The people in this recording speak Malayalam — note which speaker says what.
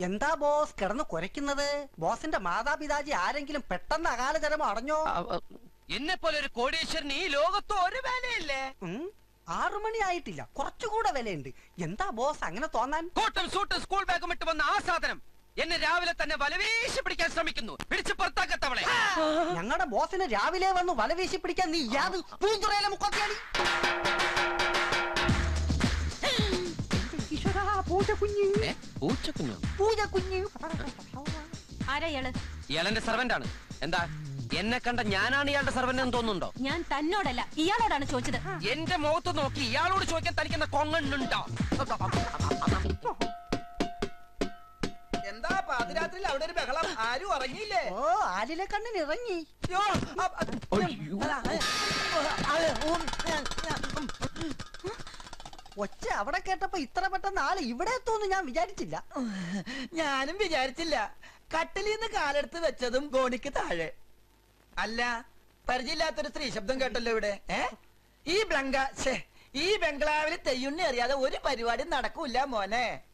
Speaker 1: എന്താ ബോസ് കിടന്ന് കുരയ്ക്കുന്നത്? ബോസിന്റെ മാതാപിതാജി ആരെങ്കിലും പെട്ടെന്ന് അകാലചരമം അടഞ്ഞോ?
Speaker 2: എന്നെ പോലെ ഒരു കോടീശ്വരൻ ഈ ലോകത്ത് ഒരു വിലയില്ലേ?
Speaker 1: 6 മണി ആയിട്ടില്ല, കുറച്ചുകൂടെ വിലയുണ്ട്. എന്താ ബോസ് അങ്ങനെ തോന്നാൻ?
Speaker 2: കോട്ടും സൂട്ടും സ്കൂൾ ബാഗും ഇട്ട് വന്ന ആ സാധനം എന്നെ രാവിലെ തന്നെ വലവീശി പിടിക്കാൻ ശ്രമിക്കുന്നു. പിടിച്ച് പുറത്താക്കത്തവളെ.
Speaker 1: ഞങ്ങളുടെ ബോസിനെ രാവിലെ വന്ന് വല വീശി പിടിക്കാൻ നീ യാത് പൂന്തുറയിലെ മുക്കൊക്കെയാണ്.
Speaker 2: ഇയാളെന്റെ സെർവന്റ് ആണ്. എന്താ എന്നെ കണ്ട ഞാനാണ് ഇയാളുടെ സെർവന്റ് എന്ന് തോന്നുന്നുണ്ടോ?
Speaker 3: ഞാൻ തന്നോടല്ല ഇയാളോടാണ് ചോദിച്ചത്.
Speaker 2: എന്റെ മുഖത്ത് നോക്കി ഇയാളോട് ചോദിക്കാൻ തനിക്കുന്ന കൊങ്ങണ്ണുണ്ടോ?
Speaker 4: എന്താ പാതിരാത്രിയിൽ അവിടെ ഒരു ബഹളം? ആരും ഇറങ്ങിയില്ലേ?
Speaker 1: ഓ, ആലിലെ കണ്ണിന് ഇറങ്ങി. ഒച്ച അവിടെ കേട്ടപ്പോ ഇത്ര പെട്ടെന്ന് ആള് ഇവിടെ എത്തുമെന്ന് ഞാൻ വിചാരിച്ചില്ല.
Speaker 4: ഞാനും വിചാരിച്ചില്ല. കട്ടിലിൽ നിന്ന് കാലെടുത്ത് വെച്ചതും ഗോണിക്ക് താഴെ. അല്ല, പരിചയമില്ലാത്തൊരു സ്ത്രീ ശബ്ദം കേട്ടല്ലോ ഇവിടെ. ഈ ബംഗ്ലാവിൽ തെയ്യുണ്ണി അറിയാതെ ഒരു പരിപാടി നടക്കൂല മോനെ.